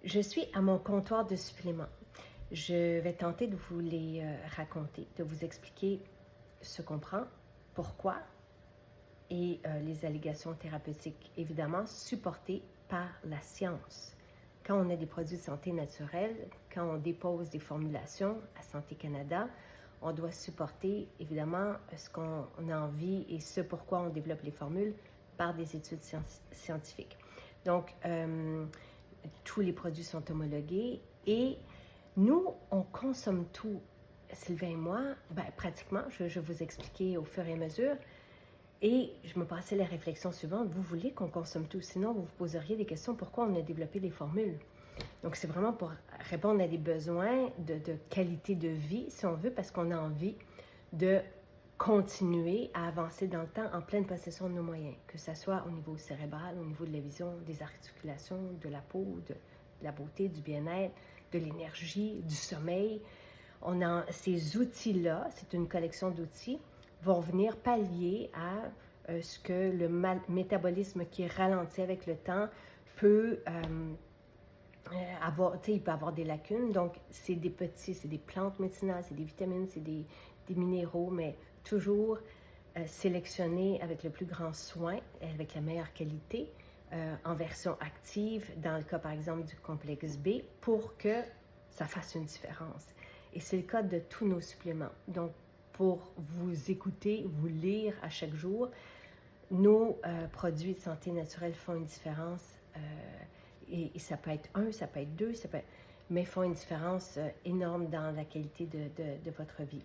Je suis à mon comptoir de suppléments. Je vais tenter de vous les raconter, de vous expliquer ce qu'on prend, pourquoi et les allégations thérapeutiques, évidemment supportées par la science. Quand on a des produits de santé naturelle, quand on dépose des formulations à Santé Canada, on doit supporter évidemment ce qu'on a envie et ce pourquoi on développe les formules par des études scientifiques. Donc, tous les produits sont homologués et nous, on consomme tout. Sylvain et moi, pratiquement, je vais vous expliquer au fur et à mesure. Et je me passais la réflexion suivante, vous voulez qu'on consomme tout, sinon vous vous poseriez des questions, pourquoi on a développé des formules? Donc c'est vraiment pour répondre à des besoins de qualité de vie, si on veut, parce qu'on a envie de continuer à avancer dans le temps en pleine possession de nos moyens, que ce soit au niveau cérébral, au niveau de la vision, des articulations, de la peau, de la beauté, du bien-être, de l'énergie, du sommeil. On a ces outils-là, c'est une collection d'outils, vont venir pallier à ce que le métabolisme qui ralentit avec le temps peut avoir, il peut avoir des lacunes. Donc, c'est des plantes médicinales, c'est des vitamines, c'est des minéraux, mais toujours sélectionnés avec le plus grand soin, avec la meilleure qualité, en version active, dans le cas par exemple du complexe B, pour que ça fasse une différence. Et c'est le cas de tous nos suppléments. Donc, pour vous écouter, vous lire à chaque jour, nos produits de santé naturelle font une différence. Et ça peut être un, ça peut être deux, mais font une différence énorme dans la qualité de votre vie.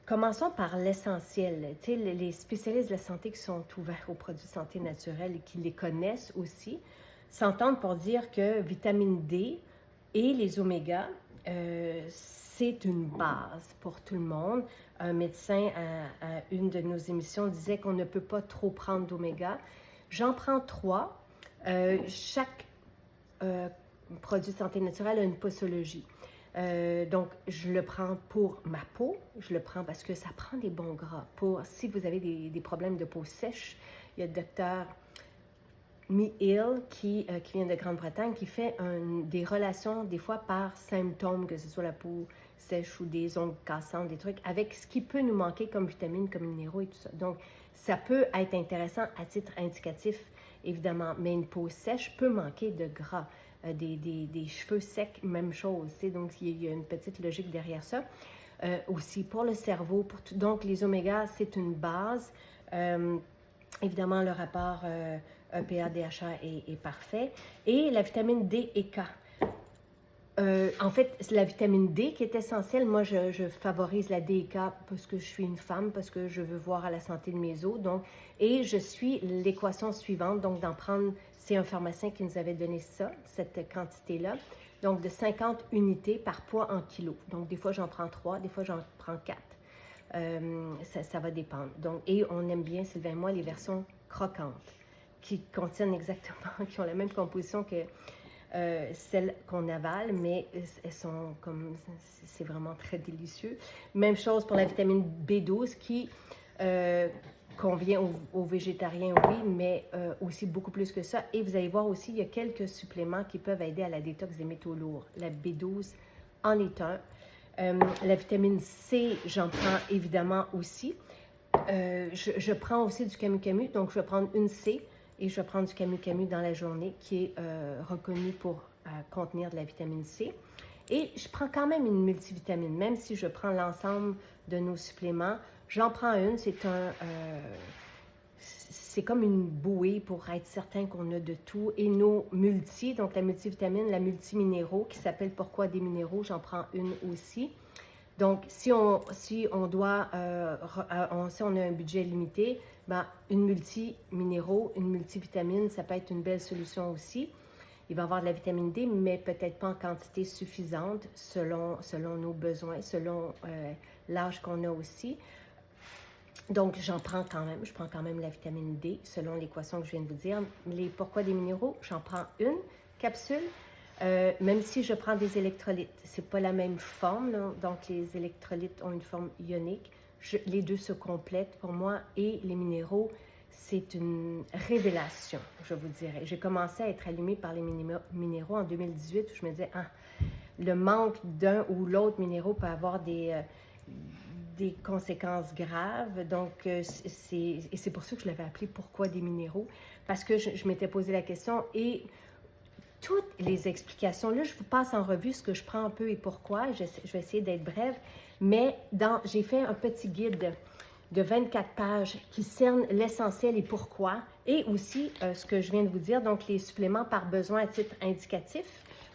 Commençons par l'essentiel. Tu sais, les spécialistes de la santé qui sont ouverts aux produits de santé naturelle et qui les connaissent aussi s'entendent pour dire que vitamine D et les omégas, c'est une base pour tout le monde. Un médecin à une de nos émissions disait qu'on ne peut pas trop prendre d'oméga. J'en prends 3. Chaque produit de santé naturelle a une posologie. Donc, je le prends pour ma peau, je le prends parce que ça prend des bons gras. Si vous avez des problèmes de peau sèche, il y a le docteur Hill qui vient de Grande-Bretagne, qui fait des relations, des fois par symptômes, que ce soit la peau sèche ou des ongles cassants, des trucs, avec ce qui peut nous manquer comme vitamines, comme minéraux et tout ça. Donc, ça peut être intéressant à titre indicatif, évidemment, mais une peau sèche peut manquer de gras. Des cheveux secs, même chose. Donc, il y a une petite logique derrière ça. Aussi, pour le cerveau, donc les omégas, c'est une base. Évidemment, le rapport EPA-DHA est parfait. Et la vitamine D et K. En fait, c'est la vitamine D qui est essentielle. Moi, je favorise la D et K parce que je suis une femme, parce que je veux voir à la santé de mes os. Donc, et je suis l'équation suivante, donc d'en prendre, c'est un pharmacien qui nous avait donné ça, cette quantité-là. Donc, de 50 unités par poids en kilos. Donc, des fois, j'en prends 3, des fois, j'en prends 4. Ça va dépendre. Donc, et on aime bien, Sylvain et moi, les versions croquantes, qui contiennent exactement, qui ont la même composition que celles qu'on avale, mais elles sont comme, c'est vraiment très délicieux. Même chose pour la vitamine B12 qui convient aux végétariens, oui, mais aussi beaucoup plus que ça. Et vous allez voir aussi, il y a quelques suppléments qui peuvent aider à la détox des métaux lourds. La B12 en est un. La vitamine C, j'en prends évidemment aussi. Je prends aussi du camu-camu, donc je vais prendre une C et je vais prendre du camu-camu dans la journée qui est reconnu pour contenir de la vitamine C. Et je prends quand même une multivitamine, même si je prends l'ensemble de nos suppléments. J'en prends une, c'est comme une bouée pour être certain qu'on a de tout. Et nos donc la multivitamine, la multiminéraux, qui s'appelle Pourquoi des minéraux, j'en prends une aussi. Donc, si on a un budget limité, une multiminéraux, une multivitamine, ça peut être une belle solution aussi. Il va y avoir de la vitamine D, mais peut-être pas en quantité suffisante selon nos besoins, selon l'âge qu'on a aussi. Donc, j'en prends quand même. Je prends quand même la vitamine D selon l'équation que je viens de vous dire. Pourquoi des minéraux? J'en prends une capsule. Même si je prends des électrolytes, c'est pas la même forme, là. Donc les électrolytes ont une forme ionique. Les deux se complètent pour moi et les minéraux, c'est une révélation, je vous dirais. J'ai commencé à être allumée par les minéraux en 2018, où je me disais, ah, le manque d'un ou l'autre minéraux peut avoir des conséquences graves. Donc, c'est pour ça que je l'avais appelé Pourquoi des minéraux? Parce que je m'étais posé la question et toutes les explications, là, je vous passe en revue ce que je prends un peu et pourquoi. Je vais essayer d'être brève, mais j'ai fait un petit guide de 24 pages qui cerne l'essentiel et pourquoi, et aussi ce que je viens de vous dire, donc les suppléments par besoin à titre indicatif.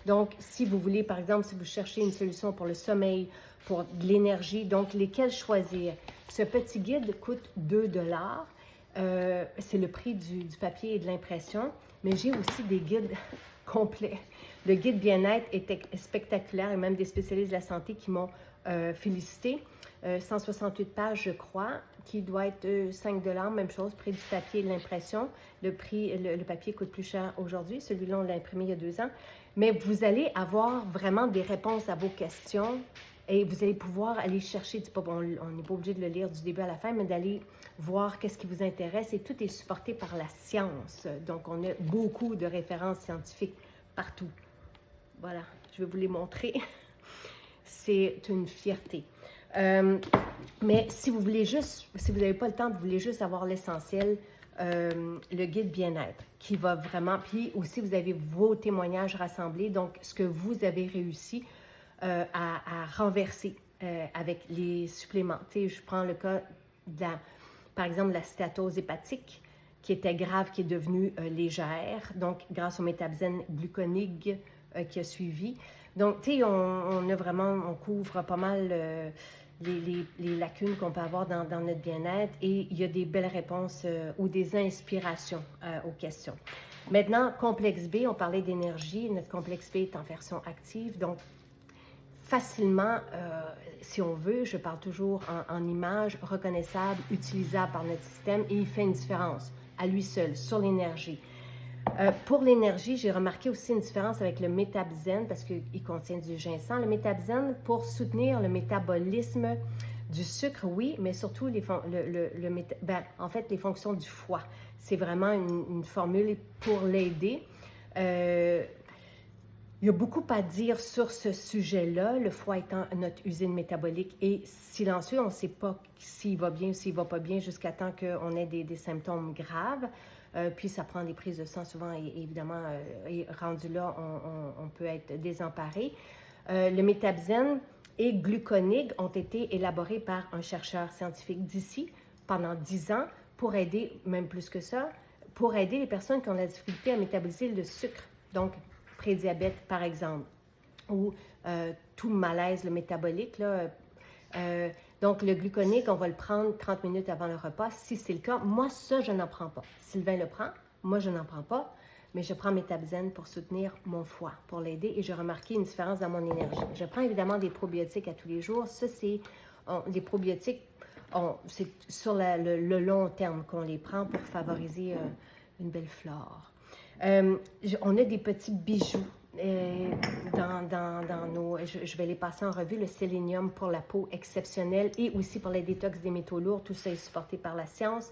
Donc, si vous voulez, par exemple, si vous cherchez une solution pour le sommeil, pour de l'énergie, donc lesquels choisir. Ce petit guide coûte 2 $. C'est le prix du papier et de l'impression, mais j'ai aussi des guides complets. Le guide bien-être est spectaculaire et même des spécialistes de la santé qui m'ont félicité. 168 pages, je crois, qui doit être 5 $, même chose, prix du papier et de l'impression. Le papier coûte plus cher aujourd'hui, celui-là, on l'a imprimé il y a 2 ans. Mais vous allez avoir vraiment des réponses à vos questions et vous allez pouvoir aller chercher, on n'est pas obligé de le lire du début à la fin, mais d'aller voir qu'est-ce qui vous intéresse et tout est supporté par la science. Donc, on a beaucoup de références scientifiques partout. Voilà, je vais vous les montrer. C'est une fierté. Mais si vous voulez juste, si vous n'avez pas le temps, vous voulez juste avoir l'essentiel, le guide bien-être qui va vraiment, puis aussi vous avez vos témoignages rassemblés, donc ce que vous avez réussi à renverser avec les suppléments. Tu sais, je prends le cas par exemple, la stéatose hépatique qui était grave, qui est devenue légère, donc grâce au métabzène gluconig qui a suivi. Donc, tu sais, on couvre pas mal les lacunes qu'on peut avoir dans notre bien-être et il y a des belles réponses ou des inspirations aux questions. Maintenant, complexe B, on parlait d'énergie. Notre complexe B est en version active, donc facilement, si on veut, je parle toujours en images reconnaissables, utilisables par notre système et il fait une différence à lui seul sur l'énergie. Pour l'énergie, j'ai remarqué aussi une différence avec le métabzène parce qu'il contient du ginseng. Le métabzène, pour soutenir le métabolisme du sucre, oui, mais surtout en fait, les fonctions du foie. C'est vraiment une formule pour l'aider. Il y a beaucoup à dire sur ce sujet-là. Le foie étant notre usine métabolique et silencieux, on ne sait pas s'il va bien ou s'il ne va pas bien jusqu'à temps qu'on ait des symptômes graves. Puis ça prend des prises de sang souvent et évidemment, rendu là, on peut être désemparé. Le métabzène et gluconig ont été élaborés par un chercheur scientifique d'ici pendant 10 ans pour aider, même plus que ça, pour aider les personnes qui ont la difficulté à métaboliser le sucre. Donc, prédiabète, par exemple, ou tout malaise le métabolique, là, donc, le gluconique, on va le prendre 30 minutes avant le repas. Si c'est le cas, moi, ça, je n'en prends pas. Sylvain le prend, moi, je n'en prends pas, mais je prends métabzène pour soutenir mon foie, pour l'aider, et j'ai remarqué une différence dans mon énergie. Je prends évidemment des probiotiques à tous les jours. Ça, c'est les probiotiques, c'est sur le long terme qu'on les prend pour favoriser une belle flore. On a des petits bijoux. Dans nos... Je vais les passer en revue. Le sélénium pour la peau exceptionnelle et aussi pour les détox des métaux lourds. Tout ça est supporté par la science.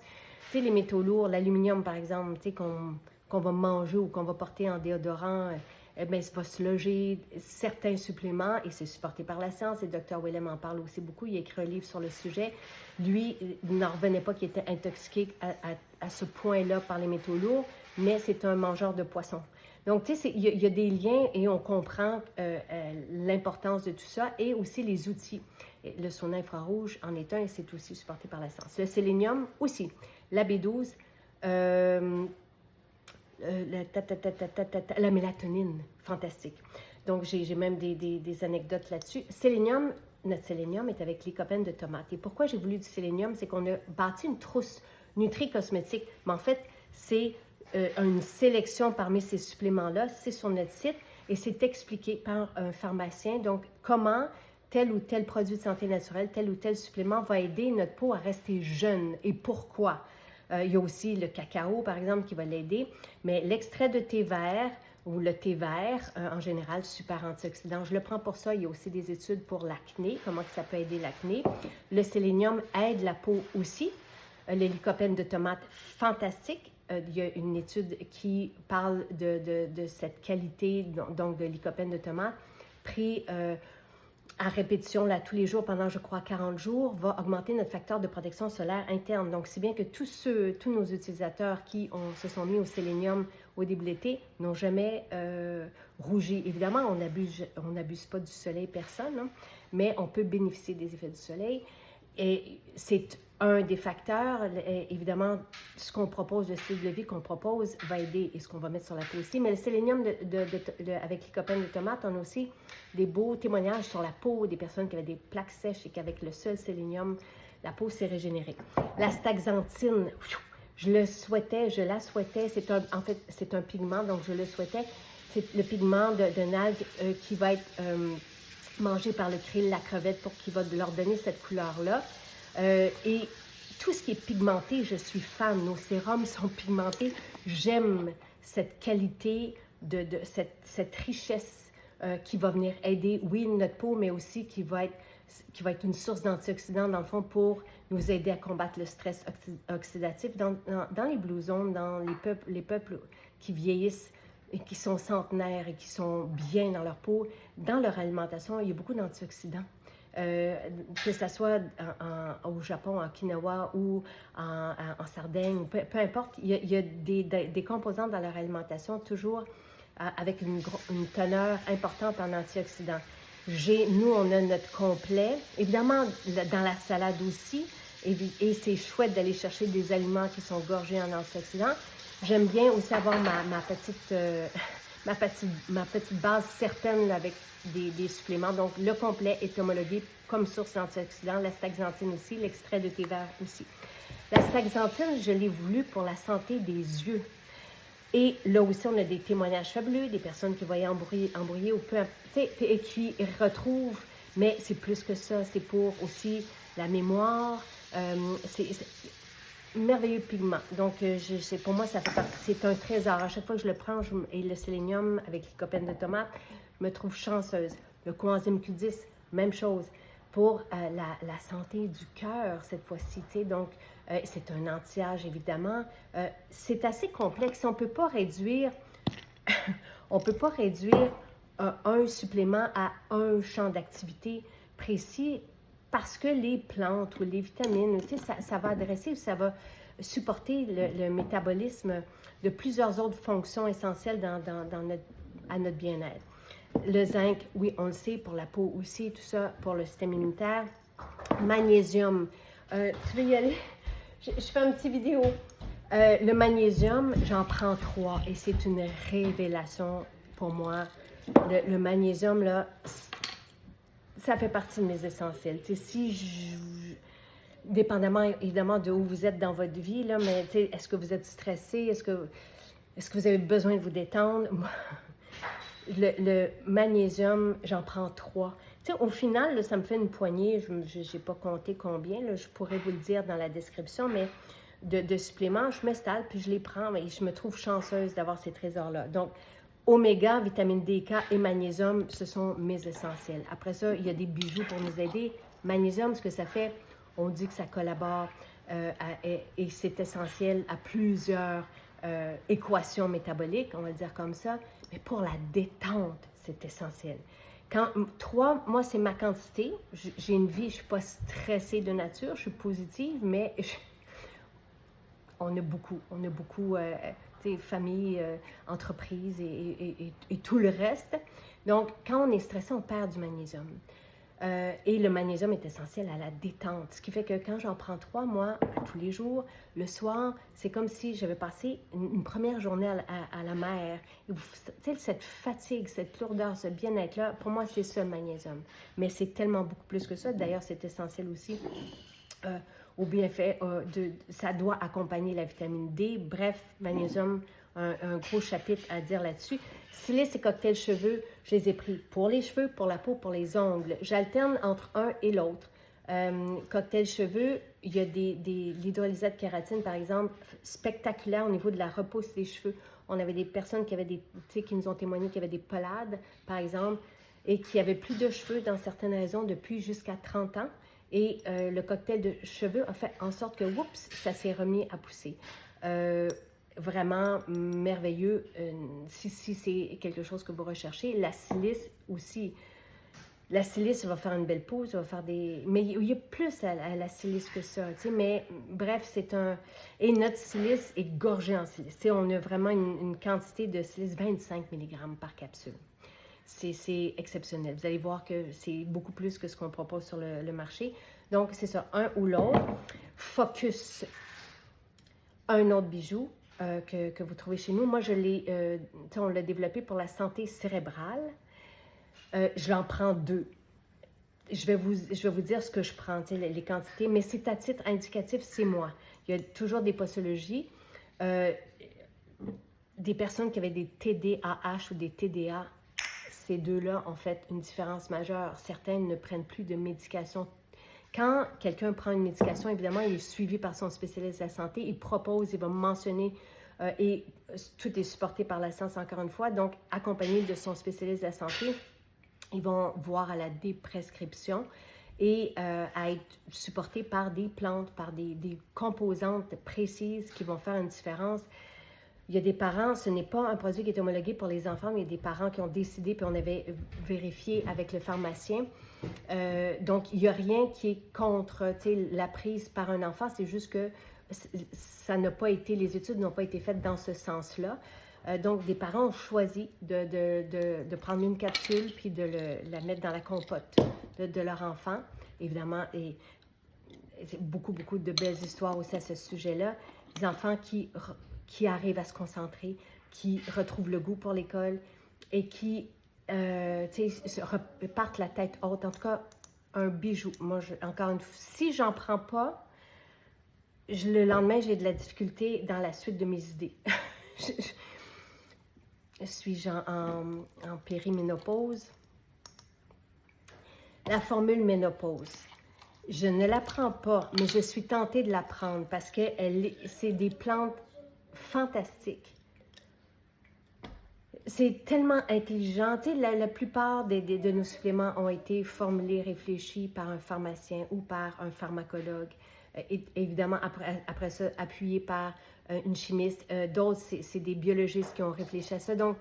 Tu sais, les métaux lourds, l'aluminium par exemple, tu sais, qu'on va manger ou qu'on va porter en déodorant, bien, ça va se loger. Certains suppléments, et c'est supporté par la science, et le Dr. Willem en parle aussi beaucoup, il a écrit un livre sur le sujet. Lui, il n'en revenait pas qu'il était intoxiqué à ce point-là par les métaux lourds, mais c'est un mangeur de poissons. Donc, tu sais, il y a des liens et on comprend l'importance de tout ça et aussi les outils. Le sauna infrarouge en est un et c'est aussi supporté par la science. Le sélénium aussi. La B12, la mélatonine, fantastique. Donc, j'ai même des anecdotes là-dessus. Sélénium, notre sélénium est avec lycopène de tomate. Et pourquoi j'ai voulu du sélénium? C'est qu'on a bâti une trousse nutri-cosmétique, mais en fait, c'est une sélection parmi ces suppléments-là, c'est sur notre site et c'est expliqué par un pharmacien. Donc, comment tel ou tel produit de santé naturelle, tel ou tel supplément va aider notre peau à rester jeune et pourquoi. Il y a aussi le cacao, par exemple, qui va l'aider, mais l'extrait de thé vert ou le thé vert, en général, super antioxydant. Je le prends pour ça. Il y a aussi des études pour l'acné, comment ça peut aider l'acné. Le sélénium aide la peau aussi. Le lycopène de tomate, fantastique. Il y a une étude qui parle de cette qualité, donc de lycopène de tomate, pris à répétition là, tous les jours pendant, je crois, 40 jours, va augmenter notre facteur de protection solaire interne. Donc, c'est bien que tous nos utilisateurs qui se sont mis au sélénium au début de l'été n'ont jamais rougi. Évidemment, on n'abuse pas du soleil, personne, hein, mais on peut bénéficier des effets du soleil. Et c'est un des facteurs. Évidemment, ce qu'on propose, le style de vie qu'on propose va aider et ce qu'on va mettre sur la peau aussi. Mais le sélénium avec lycopène de tomate, on a aussi des beaux témoignages sur la peau des personnes qui avaient des plaques sèches et qu'avec le seul sélénium, la peau s'est régénérée. L'astaxanthine, je la souhaitais, en fait, c'est un pigment, donc je le souhaitais. C'est le pigment d'une algue qui va être mangé par le krill, la crevette, pour qu'il va leur donner cette couleur-là. Et tout ce qui est pigmenté, je suis fan. Nos sérums sont pigmentés. J'aime cette qualité, cette richesse qui va venir aider, oui, notre peau, mais aussi qui va être une source d'antioxydants, dans le fond, pour nous aider à combattre le stress oxydatif. Dans les blue zones, dans les peuples qui vieillissent et qui sont centenaires et qui sont bien dans leur peau, dans leur alimentation, il y a beaucoup d'antioxydants. Que ce soit au Japon, en Okinawa ou en Sardaigne, peu importe, il y a des composants dans leur alimentation toujours avec une teneur importante en antioxydants. Nous, on a notre complet, évidemment dans la salade aussi, et c'est chouette d'aller chercher des aliments qui sont gorgés en antioxydants. J'aime bien aussi avoir ma petite base certaine là, avec des suppléments. Donc, le complet est homologué comme source d'antioxydants, l'astaxanthine aussi, l'extrait de thé vert aussi. L'astaxanthine, je l'ai voulu pour la santé des yeux. Et là aussi, on a des témoignages fabuleux, des personnes qui voyaient embrouiller ou peu et qui retrouvent, mais c'est plus que ça, c'est pour aussi la mémoire, c'est merveilleux pigment. Donc, pour moi, ça fait partie, c'est un trésor. À chaque fois que je le prends, et le sélénium avec lycopène de tomate, je me trouve chanceuse. Le coenzyme Q10, même chose. Pour la santé du cœur, cette fois-ci, donc, c'est un anti-âge, évidemment. C'est assez complexe. On ne peut pas réduire, un supplément à un champ d'activité précis parce que les plantes ou les vitamines, ça va adresser, ça va supporter le métabolisme de plusieurs autres fonctions essentielles à notre bien-être. Le zinc, oui, on le sait, pour la peau aussi, tout ça, pour le système immunitaire. Magnésium, tu veux y aller? Je fais une petite vidéo. Le magnésium, j'en prends 3 et c'est une révélation pour moi. Le magnésium, là, ça fait partie de mes essentiels. Dépendamment évidemment de où vous êtes dans votre vie, là, mais est-ce que vous êtes stressé? Est-ce que vous avez besoin de vous détendre? Le magnésium, j'en prends 3. Au final, là, ça me fait une poignée, je n'ai pas compté combien, là, je pourrais vous le dire dans la description, mais de suppléments, je m'installe puis je les prends et je me trouve chanceuse d'avoir ces trésors-là. Donc, oméga, vitamine D, K et magnésium, ce sont mes essentiels. Après ça, il y a des bijoux pour nous aider. Magnésium, ce que ça fait, on dit que ça collabore et c'est essentiel à plusieurs équations métaboliques, on va le dire comme ça. Mais pour la détente, c'est essentiel. 3, moi, c'est ma quantité. J'ai une vie, je ne suis pas stressée de nature, je suis positive, mais on a beaucoup, famille, entreprise et tout le reste. Donc, quand on est stressé, on perd du magnésium. Et le magnésium est essentiel à la détente. Ce qui fait que quand j'en prends 3, moi, tous les jours, le soir, c'est comme si j'avais passé une première journée à la mer. Cette fatigue, cette lourdeur, ce bien-être-là, pour moi, c'est ça le magnésium. Mais c'est tellement beaucoup plus que ça. D'ailleurs, c'est essentiel aussi au bienfait. Ça doit accompagner la vitamine D. Bref, magnésium, un gros chapitre à dire là-dessus. Silice et cocktail cheveux, je les ai pris pour les cheveux, pour la peau, pour les ongles. J'alterne entre un et l'autre. Cocktail cheveux, il y a l'hydrolysate kératine, par exemple, spectaculaire au niveau de la repousse des cheveux. On avait des personnes qui nous ont témoigné qui avaient des pelades, par exemple, et qui avaient plus de cheveux dans certaines raisons depuis jusqu'à 30 ans. Et le cocktail de cheveux a fait en sorte que, oups, ça s'est remis à pousser. Vraiment merveilleux si c'est quelque chose que vous recherchez. La silice aussi. La silice va faire une belle pousse, va faire des... Mais il y a plus à la silice que ça, tu sais. Mais bref, c'est un... Et notre silice est gorgée en silice. Tu sais, on a vraiment une quantité de silice, 25 mg par capsule. C'est exceptionnel. Vous allez voir que c'est beaucoup plus que ce qu'on propose sur le marché. Donc, c'est ça, un ou l'autre. Focus, un autre bijou que vous trouvez chez nous. Moi, on l'a développé pour la santé cérébrale. Je l'en prends 2. Je vais vous dire ce que je prends, les quantités, mais c'est à titre indicatif, c'est moi. Il y a toujours des posologies. Des personnes qui avaient des TDAH ou des TDA, ces deux-là ont fait une différence majeure. Certains ne prennent plus de médication. Quand quelqu'un prend une médication, évidemment, il est suivi par son spécialiste de la santé. Il propose, il va mentionner, et tout est supporté par la science, encore une fois. Donc, accompagné de son spécialiste de la santé, ils vont voir à la déprescription et à être supportés par des plantes, par des composantes précises qui vont faire une différence. Il y a des parents, ce n'est pas un produit qui est homologué pour les enfants, mais il y a des parents qui ont décidé, puis on avait vérifié avec le pharmacien. Donc, il n'y a rien qui est contre la prise par un enfant, c'est juste que ça n'a pas été, les études n'ont pas été faites dans ce sens-là. Donc, des parents ont choisi de prendre une capsule puis de la mettre dans la compote de leur enfant. Évidemment, et beaucoup de belles histoires aussi à ce sujet-là. Des enfants qui arrivent à se concentrer, qui retrouvent le goût pour l'école et qui repartent la tête haute. En tout cas, un bijou. Moi, encore une fois, si j'en prends pas, le lendemain, j'ai de la difficulté dans la suite de mes idées. Suis-je en périménopause? La formule ménopause. Je ne la prends pas, mais je suis tentée de la prendre parce que c'est des plantes fantastiques. C'est tellement intelligent. Tu sais, la plupart de nos suppléments ont été formulés, réfléchis par un pharmacien ou par un pharmacologue. Évidemment, après ça, appuyés par une chimiste. D'autres, c'est des biologistes qui ont réfléchi à ça. Donc,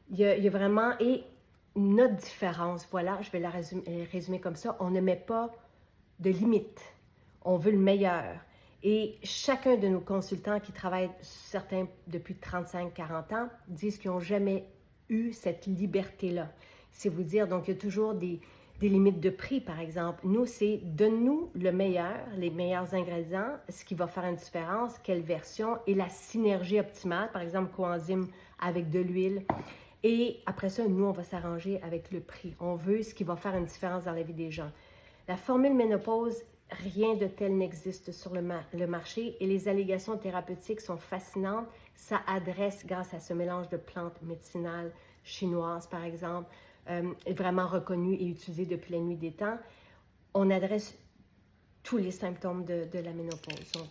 il y a vraiment... Et notre différence, voilà, je vais la résumer comme ça, on ne met pas de limite. On veut le meilleur. Et chacun de nos consultants qui travaillent, certains depuis 35-40 ans, disent qu'ils n'ont jamais eu cette liberté-là. C'est vous dire, donc il y a toujours des limites de prix, par exemple. Nous, c'est donne-nous le meilleur, les meilleurs ingrédients, ce qui va faire une différence, quelle version, et la synergie optimale, par exemple, coenzyme avec de l'huile. Et après ça, nous, on va s'arranger avec le prix. On veut ce qui va faire une différence dans la vie des gens. La formule ménopause, rien de tel n'existe sur le marché et les allégations thérapeutiques sont fascinantes. Ça adresse, grâce à ce mélange de plantes médicinales chinoises, par exemple, vraiment reconnues et utilisées depuis la nuit des temps, on adresse tous les symptômes de la ménopause. Donc,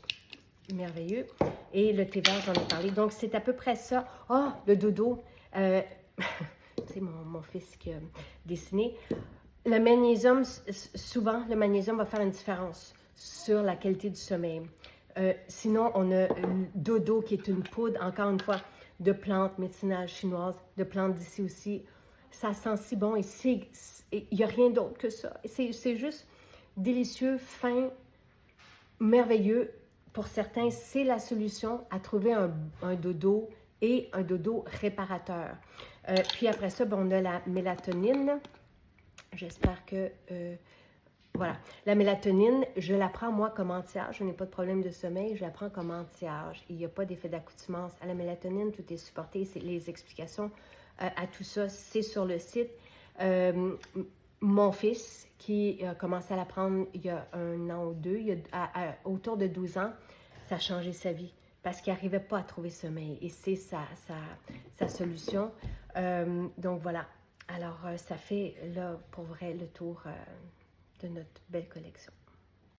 merveilleux. Et le thé vert, j'en ai parlé. Donc, c'est à peu près ça. Ah, le dodo. C'est mon fils qui a dessiné. Le magnésium, souvent, le magnésium va faire une différence sur la qualité du sommeil. Sinon, on a dodo qui est une poudre, encore une fois, de plantes médicinales chinoises, de plantes d'ici aussi. Ça sent si bon et il n'y a rien d'autre que ça. C'est juste délicieux, fin, merveilleux. Pour certains, c'est la solution à trouver un dodo et un dodo réparateur. Puis après ça, on a la mélatonine. J'espère que... voilà. La mélatonine, je la prends moi comme anti-âge. Je n'ai pas de problème de sommeil. Je la prends comme anti-âge. Il n'y a pas d'effet d'accoutumance à la mélatonine. Tout est supporté. Les explications à tout ça, c'est sur le site. Mon fils, qui a commencé à la prendre il y a 1 an ou 2, autour de 12 ans, ça a changé sa vie parce qu'il n'arrivait pas à trouver sommeil. Et c'est sa solution. Donc voilà. Alors, ça fait là, pour vrai, le tour de notre belle collection.